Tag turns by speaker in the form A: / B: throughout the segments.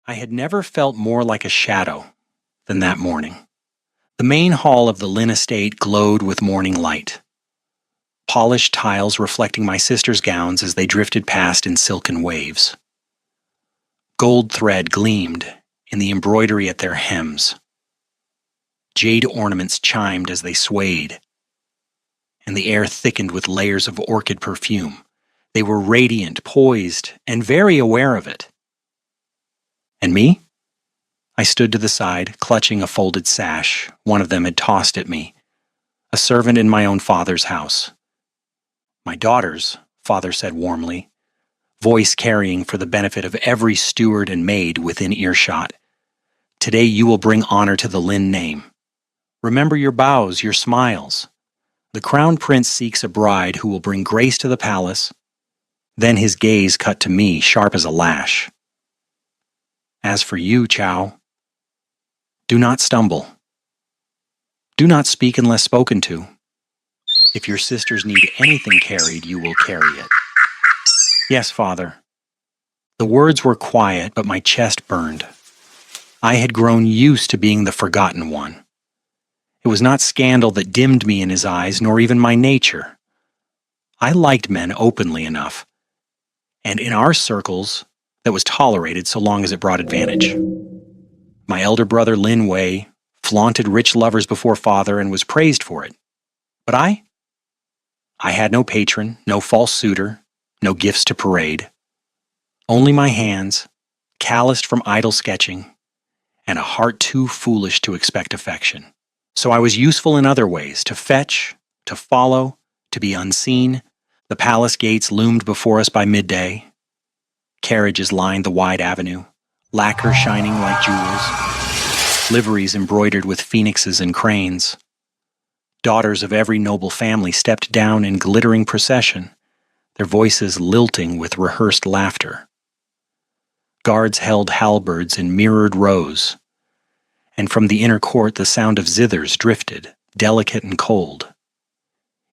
A: I had never felt more like a shadow than that morning. The main hall of the Lynn estate glowed with morning light, polished tiles reflecting my sister's gowns as they drifted past in silken waves. Gold thread gleamed in the embroidery at their hems. Jade ornaments chimed as they swayed, and the air thickened with layers of orchid perfume. They were radiant, poised, and very aware of it. And me? I stood to the side, clutching a folded sash one of them had tossed at me, a servant in my own father's house. My daughters, father said warmly, voice carrying for the benefit of every steward and maid within earshot. Today you will bring honor to the Lynn name. Remember your bows, your smiles. The crown prince seeks a bride who will bring grace to the palace. Then his gaze cut to me, sharp as a lash. As for you, Chow, do not stumble. Do not speak unless spoken to. If your sisters need anything carried, you will carry it. Yes, father. The words were quiet, but my chest burned. I had grown used to being the forgotten one. It was not scandal that dimmed me in his eyes, nor even my nature. I liked men openly enough, and in our circles, that was tolerated so long as it brought advantage. My elder brother Lin Wei flaunted rich lovers before father and was praised for it. But I had no patron, no false suitor, no gifts to parade. Only my hands, calloused from idle sketching, and a heart too foolish to expect affection. So I was useful in other ways, to fetch, to follow, to be unseen. The palace gates loomed before us by midday. Carriages lined the wide avenue, lacquer shining like jewels, liveries embroidered with phoenixes and cranes. Daughters of every noble family stepped down in glittering procession, their voices lilting with rehearsed laughter. Guards held halberds in mirrored rows, and from the inner court the sound of zithers drifted, delicate and cold.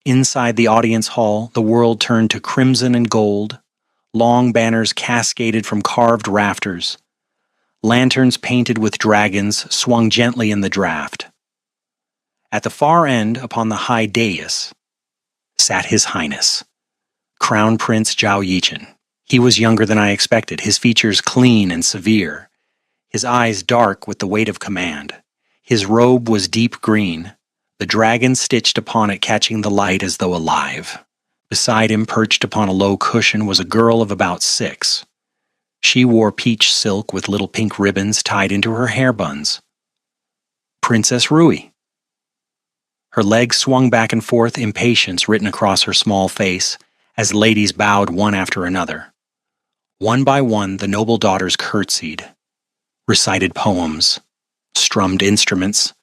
A: Inside the audience hall, the world turned to crimson and gold. Long banners cascaded from carved rafters. Lanterns painted with dragons swung gently in the draft. At the far end, upon the high dais, sat His Highness, Crown Prince Zhao Yichen. He was younger than I expected, his features clean and severe, his eyes dark with the weight of command. His robe was deep green, the dragon stitched upon it catching the light as though alive. Beside him, perched upon a low cushion, was a girl of about 6. She wore peach silk with little pink ribbons tied into her hair buns. Princess Rui. Her legs swung back and forth, impatience written across her small face, as ladies bowed one after another. One by one, the noble daughters curtsied, recited poems, strummed instruments,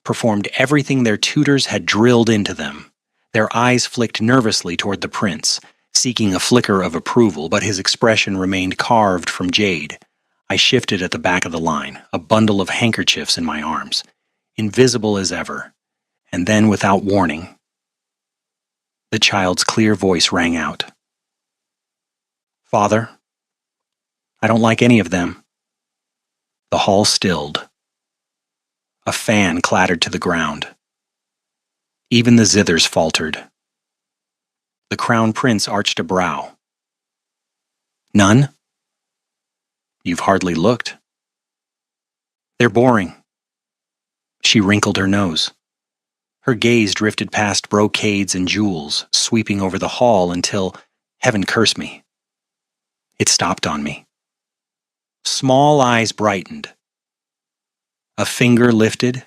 A: performed everything their tutors had drilled into them. Their eyes flicked nervously toward the prince, seeking a flicker of approval, but his expression remained carved from jade. I shifted at the back of the line, a bundle of handkerchiefs in my arms, invisible as ever, and then, without warning, the child's clear voice rang out. Father, I don't like any of them. The hall stilled. A fan clattered to the ground. Even the zithers faltered. The crown prince arched a brow. None? You've hardly looked. They're boring. She wrinkled her nose. Her gaze drifted past brocades and jewels, sweeping over the hall until, heaven curse me, it stopped on me. Small eyes brightened. A finger lifted.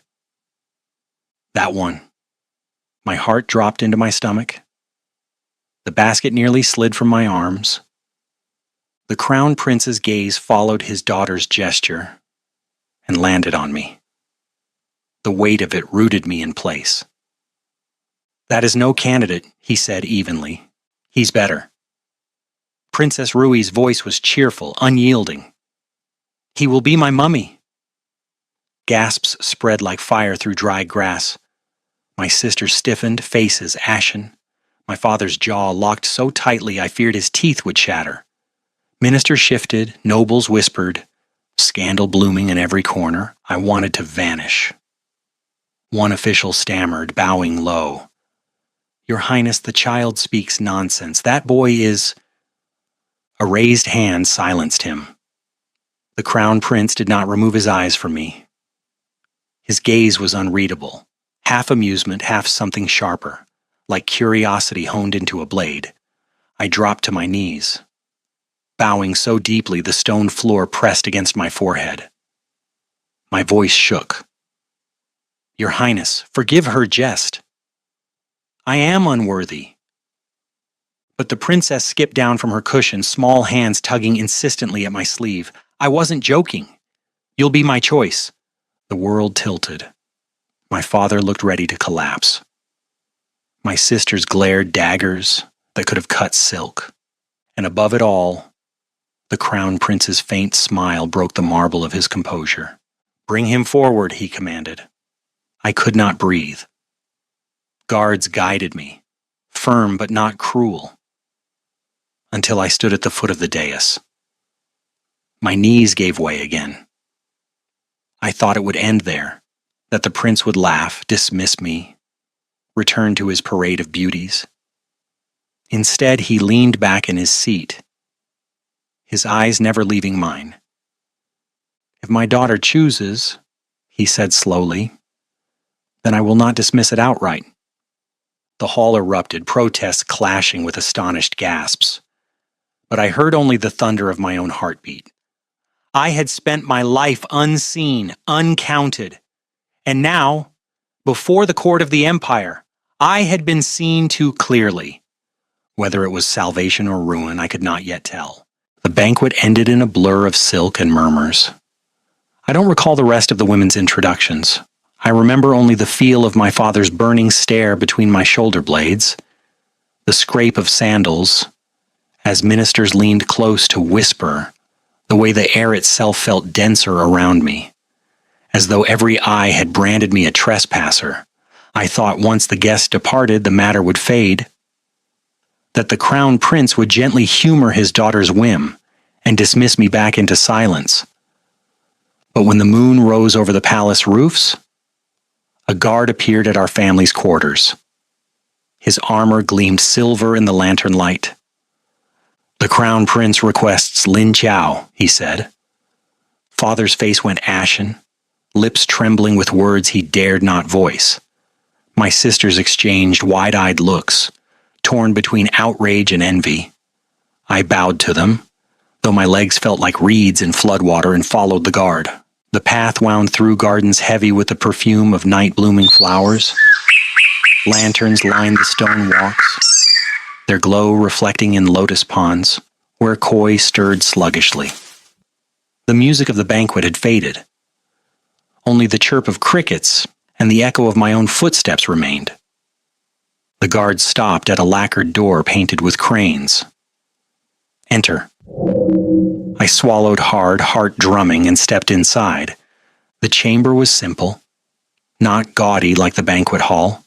A: That one. My heart dropped into my stomach. The basket nearly slid from my arms. The crown prince's gaze followed his daughter's gesture and landed on me. The weight of it rooted me in place. That is no candidate, he said evenly. He's better. Princess Rui's voice was cheerful, unyielding. He will be my mummy. Gasps spread like fire through dry grass. My sister stiffened, faces ashen. My father's jaw locked so tightly I feared his teeth would shatter. Ministers shifted, nobles whispered. scandal blooming in every corner. I wanted to vanish. One official stammered, bowing low. "Your Highness, the child speaks nonsense. That boy is—" A raised hand silenced him. The Crown Prince did not remove his eyes from me. His gaze was unreadable, half amusement, half something sharper, like curiosity honed into a blade. I dropped to my knees. Bowing so deeply the stone floor pressed against my forehead. My voice shook. "Your Highness, forgive her jest. I am unworthy." But the princess skipped down from her cushion, small hands tugging insistently at my sleeve. "I wasn't joking. You'll be my choice." The world tilted. My father looked ready to collapse. My sisters glared daggers that could have cut silk. And above it all, the Crown Prince's faint smile broke the marble of his composure. "Bring him forward," he commanded. I could not breathe. Guards guided me, firm but not cruel, until I stood at the foot of the dais. My knees gave way again. I thought it would end there, that the prince would laugh, dismiss me, return to his parade of beauties. Instead, he leaned back in his seat, his eyes never leaving mine. "If my daughter chooses," he said slowly, "then I will not dismiss it outright." The hall erupted, protests clashing with astonished gasps. But I heard only the thunder of my own heartbeat. I had spent my life unseen, uncounted, and now, before the court of the empire, I had been seen too clearly. Whether it was salvation or ruin, I could not yet tell. The banquet ended in a blur of silk and murmurs. I don't recall the rest of the women's introductions. I remember only the feel of my father's burning stare between my shoulder blades, the scrape of sandals, as ministers leaned close to whisper, the way the air itself felt denser around me, as though every eye had branded me a trespasser. I thought once the guests departed, the matter would fade, that the Crown Prince would gently humor his daughter's whim and dismiss me back into silence. But when the moon rose over the palace roofs, a guard appeared at our family's quarters. His armor gleamed silver in the lantern light. "The Crown Prince requests Lin Chao," he said. Father's face went ashen, lips trembling with words he dared not voice. My sisters exchanged wide-eyed looks, torn between outrage and envy. I bowed to them, though my legs felt like reeds in floodwater, and followed the guard. The path wound through gardens heavy with the perfume of night-blooming flowers. Lanterns lined the stone walks, their glow reflecting in lotus ponds, where koi stirred sluggishly. The music of the banquet had faded. Only the chirp of crickets and the echo of my own footsteps remained. The guard stopped at a lacquered door painted with cranes. "Enter." I swallowed hard, heart drumming, and stepped inside. The chamber was simple, not gaudy like the banquet hall.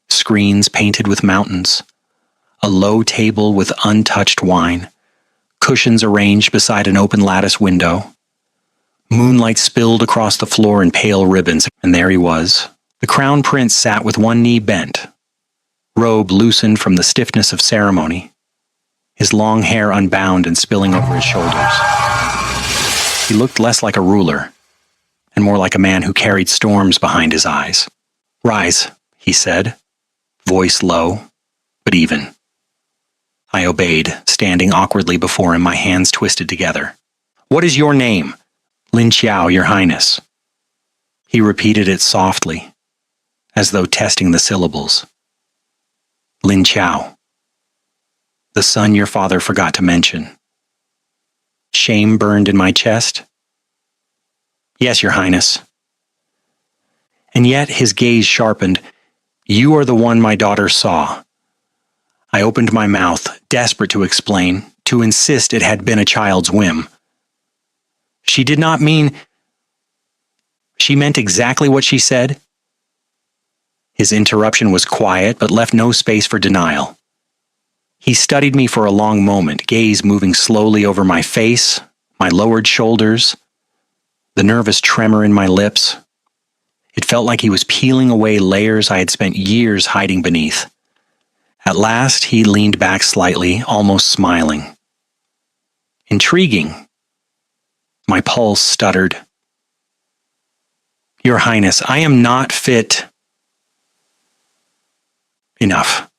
A: Screens painted with mountains, a low table with untouched wine, cushions arranged beside an open lattice window. Moonlight spilled across the floor in pale ribbons, and there he was. The Crown Prince sat with one knee bent, robe loosened from the stiffness of ceremony, his long hair unbound and spilling over his shoulders. He looked less like a ruler, and more like a man who carried storms behind his eyes. "Rise," he said, voice low, but even. I obeyed, standing awkwardly before him, my hands twisted together. "What is your name?" "Lin Xiao, Your Highness." He repeated it softly, as though testing the syllables. "Lin Xiao. The son your father forgot to mention." Shame burned in my chest. "Yes, Your Highness." And yet his gaze sharpened. "You are the one my daughter saw." I opened my mouth, desperate to explain, to insist it had been a child's whim. "She did not mean—" "She meant exactly what she said?" His interruption was quiet, but left no space for denial. He studied me for a long moment, gaze moving slowly over my face, my lowered shoulders, the nervous tremor in my lips. It felt like he was peeling away layers I had spent years hiding beneath. At last, he leaned back slightly, almost smiling. Intriguing. My pulse stuttered. Your Highness, I am not fit. Enough.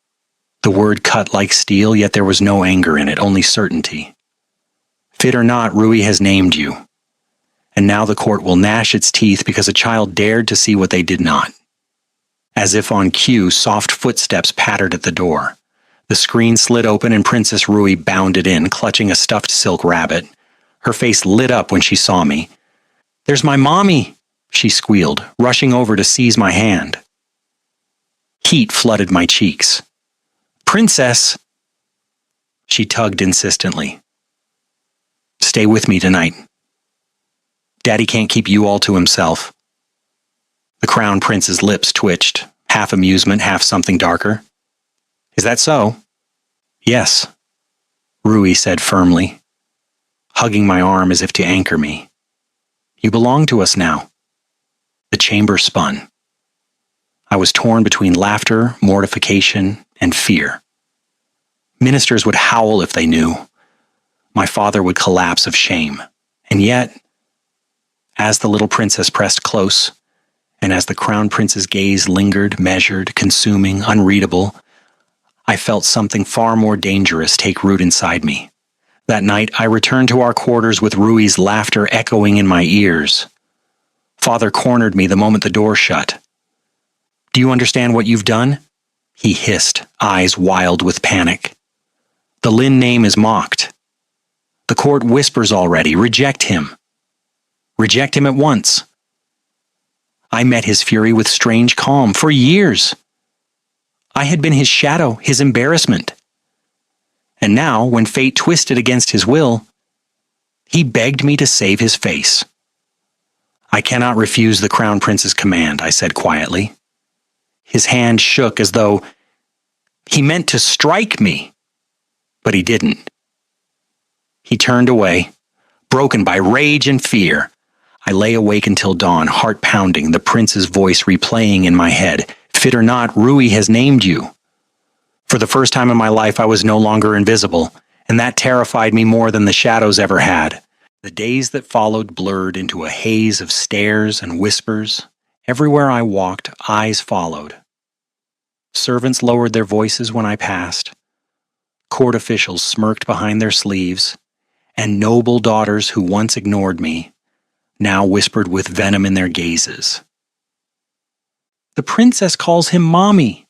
A: The word cut like steel, yet there was no anger in it, only certainty. Fit or not, Rui has named you. And now the court will gnash its teeth because a child dared to see what they did not. As if on cue, soft footsteps pattered at the door. The screen slid open and Princess Rui bounded in, clutching a stuffed silk rabbit. Her face lit up when she saw me. There's my mommy, she squealed, rushing over to seize my hand. Heat flooded my cheeks. Princess! She tugged insistently. Stay with me tonight. Daddy can't keep you all to himself. The Crown Prince's lips twitched, half amusement, half something darker. Is that so? Yes, Rui said firmly, hugging my arm as if to anchor me. You belong to us now. The chamber spun. I was torn between laughter, mortification, and fear. Ministers would howl if they knew. My father would collapse of shame. And yet, as the little princess pressed close, and as the Crown Prince's gaze lingered, measured, consuming, unreadable, I felt something far more dangerous take root inside me. That night, I returned to our quarters with Rui's laughter echoing in my ears. Father cornered me the moment the door shut. Do you understand what you've done? He hissed, eyes wild with panic. The Lin name is mocked. The court whispers already, reject him. Reject him at once. I met his fury with strange calm for years. I had been his shadow, his embarrassment. And now, when fate twisted against his will, he begged me to save his face. I cannot refuse the Crown Prince's command, I said quietly. His hand shook as though he meant to strike me, but he didn't. He turned away, broken by rage and fear. I lay awake until dawn, heart pounding, the prince's voice replaying in my head. Fit or not, Rui has named you. For the first time in my life, I was no longer invisible, and that terrified me more than the shadows ever had. The days that followed blurred into a haze of stares and whispers. Everywhere I walked, eyes followed. Servants lowered their voices when I passed. Court officials smirked behind their sleeves, and noble daughters who once ignored me now whispered with venom in their gazes. The princess calls him mommy.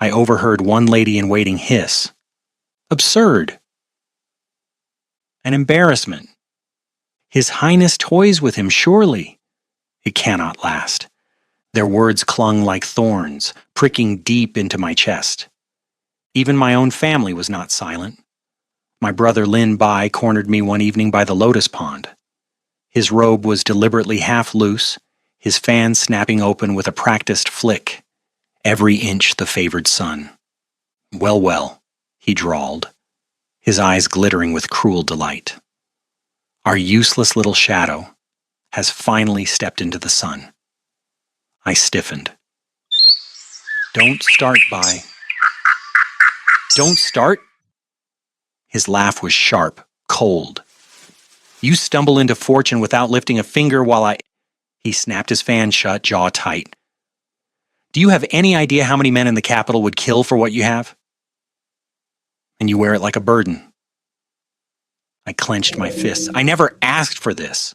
A: I overheard one lady-in-waiting hiss. Absurd. An embarrassment. His Highness toys with him, surely. It cannot last. Their words clung like thorns, pricking deep into my chest. Even my own family was not silent. My brother Lin Bai cornered me one evening by the lotus pond. His robe was deliberately half loose, his fan snapping open with a practiced flick, every inch the favored son. Well, well, he drawled, his eyes glittering with cruel delight. Our useless little shadow has finally stepped into the sun. I stiffened. Don't start, Bai. Don't start? His laugh was sharp, cold. You stumble into fortune without lifting a finger while He snapped his fan shut, jaw tight. Do you have any idea how many men in the capital would kill for what you have? And you wear it like a burden. I clenched my fists. I never asked for this.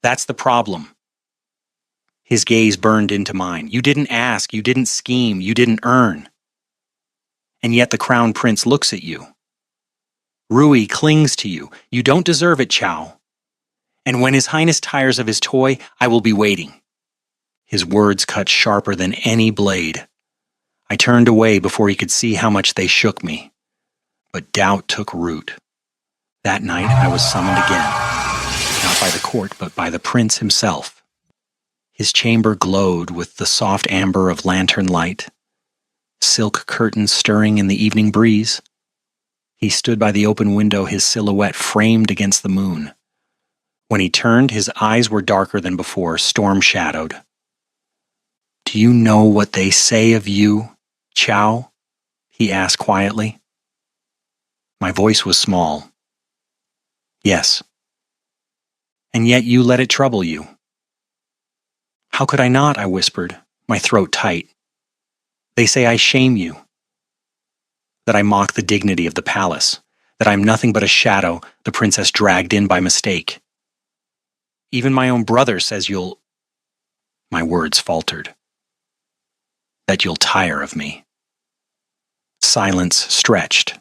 A: That's the problem. His gaze burned into mine. You didn't ask, you didn't scheme, you didn't earn. And yet the Crown Prince looks at you. Rui clings to you. You don't deserve it, Chow. And when His Highness tires of his toy, I will be waiting. His words cut sharper than any blade. I turned away before he could see how much they shook me. But doubt took root. That night I was summoned again. Not by the court, but by the prince himself. His chamber glowed with the soft amber of lantern light, silk curtains stirring in the evening breeze. He stood by the open window, his silhouette framed against the moon. When he turned, his eyes were darker than before, storm-shadowed. "Do you know what they say of you, Chow?" he asked quietly. My voice was small. "Yes." "And yet you let it trouble you." "How could I not?" I whispered, my throat tight. "They say I shame you, that I mock the dignity of the palace, that I am nothing but a shadow the princess dragged in by mistake. Even my own brother says you'll—" My words faltered. "That you'll tire of me." Silence stretched.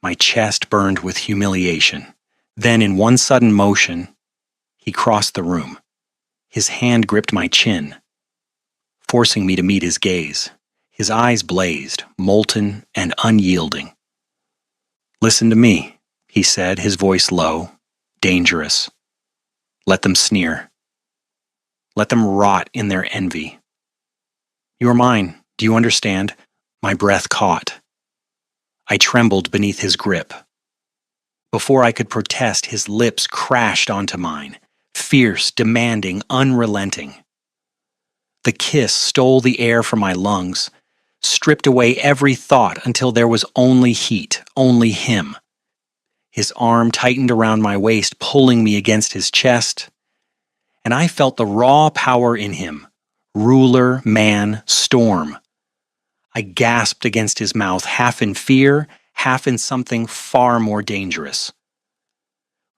A: My chest burned with humiliation. Then, in one sudden motion, he crossed the room. His hand gripped my chin, forcing me to meet his gaze. His eyes blazed, molten and unyielding. "Listen to me," he said, his voice low, dangerous. "Let them sneer. Let them rot in their envy. You're mine, do you understand?" My breath caught. I trembled beneath his grip. Before I could protest, his lips crashed onto mine, fierce, demanding, unrelenting. The kiss stole the air from my lungs, stripped away every thought until there was only heat, only him. His arm tightened around my waist, pulling me against his chest, and I felt the raw power in him, ruler, man, storm. I gasped against his mouth, half in fear, half in something far more dangerous.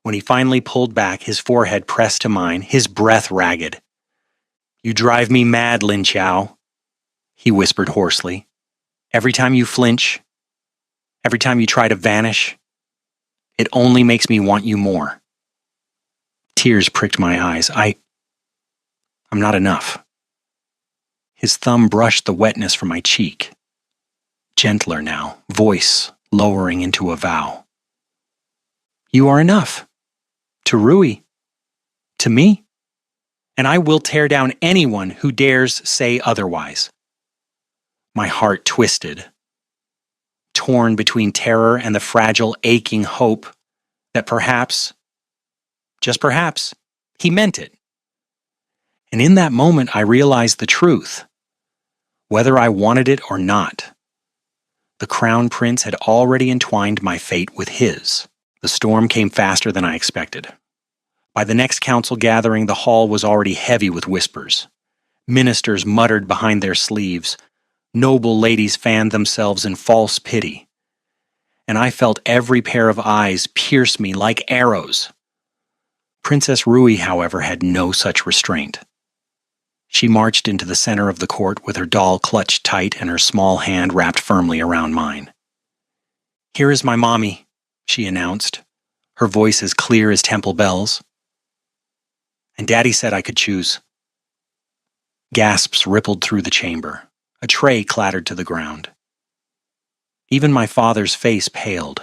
A: When he finally pulled back, his forehead pressed to mine, his breath ragged. "You drive me mad, Lin Chao," he whispered hoarsely. "Every time you flinch, every time you try to vanish, it only makes me want you more." Tears pricked my eyes. I'm not enough. His thumb brushed the wetness from my cheek. Gentler now, voice lowering into a vow. "You are enough. To Rui. To me. And I will tear down anyone who dares say otherwise." My heart twisted, torn between terror and the fragile, aching hope that perhaps, just perhaps, he meant it. And in that moment, I realized the truth. Whether I wanted it or not, the Crown Prince had already entwined my fate with his. The storm came faster than I expected. By the next council gathering, the hall was already heavy with whispers. Ministers muttered behind their sleeves. Noble ladies fanned themselves in false pity. And I felt every pair of eyes pierce me like arrows. Princess Rui, however, had no such restraint. She marched into the center of the court with her doll clutched tight and her small hand wrapped firmly around mine. "Here is my mommy," she announced, her voice as clear as temple bells. "And Daddy said I could choose." Gasps rippled through the chamber. A tray clattered to the ground. Even my father's face paled,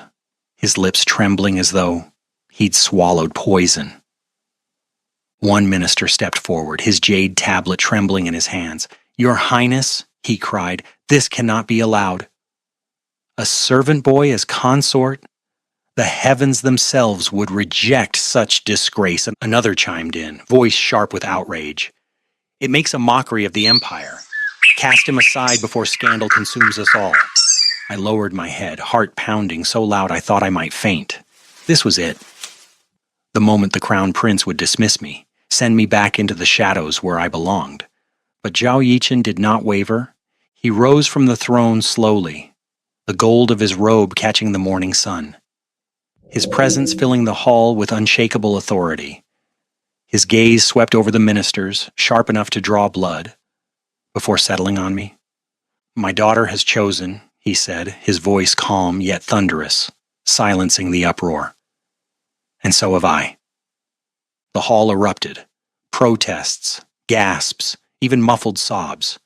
A: his lips trembling as though he'd swallowed poison. One minister stepped forward, his jade tablet trembling in his hands. "Your Highness," he cried, "this cannot be allowed. A servant boy as consort? The heavens themselves would reject such disgrace." Another chimed in, voice sharp with outrage. "It makes a mockery of the empire. Cast him aside before scandal consumes us all." I lowered my head, heart pounding so loud I thought I might faint. This was it. The moment the Crown Prince would dismiss me, send me back into the shadows where I belonged. But Zhao Yichen did not waver. He rose from the throne slowly, the gold of his robe catching the morning sun. His presence filling the hall with unshakable authority. His gaze swept over the ministers, sharp enough to draw blood, before settling on me. "My daughter has chosen," he said, his voice calm yet thunderous, silencing the uproar. "And so have I." The hall erupted. Protests, gasps, even muffled sobs.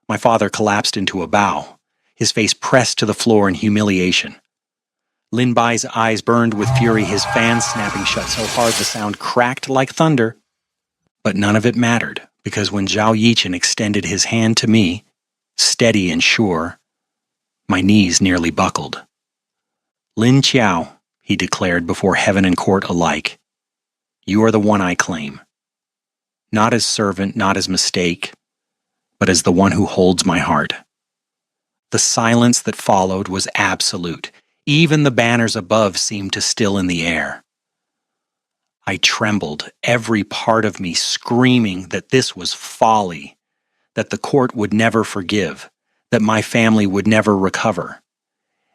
A: My father collapsed into a bow, his face pressed to the floor in humiliation. Lin Bai's eyes burned with fury, his fan snapping shut so hard the sound cracked like thunder. But none of it mattered, because when Zhao Yichen extended his hand to me, steady and sure, my knees nearly buckled. "Lin Qiao," he declared before heaven and court alike, You are the one I claim. Not as servant, not as mistake, but as the one who holds my heart. The silence that followed was absolute. Even the banners above seemed to still in the air. I trembled, every part of me screaming that this was folly, that the court would never forgive, that my family would never recover.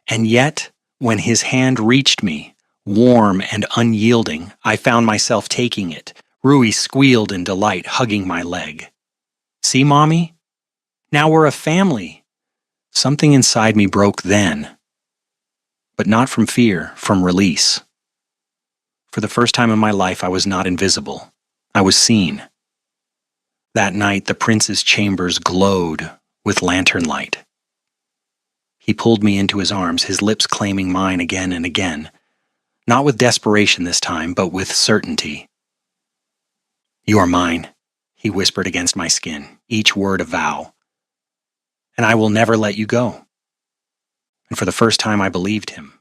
A: And yet, when his hand reached me, warm and unyielding, I found myself taking it. Rui squealed in delight, hugging my leg. See, Mommy? Now we're a family. Something inside me broke then. But not from fear, from release. For the first time in my life, I was not invisible. I was seen. That night, the prince's chambers glowed with lantern light. He pulled me into his arms, his lips claiming mine again and again. Not with desperation this time, but with certainty. You are mine, he whispered against my skin, each word a vow. And I will never let you go. And for the first time, I believed him.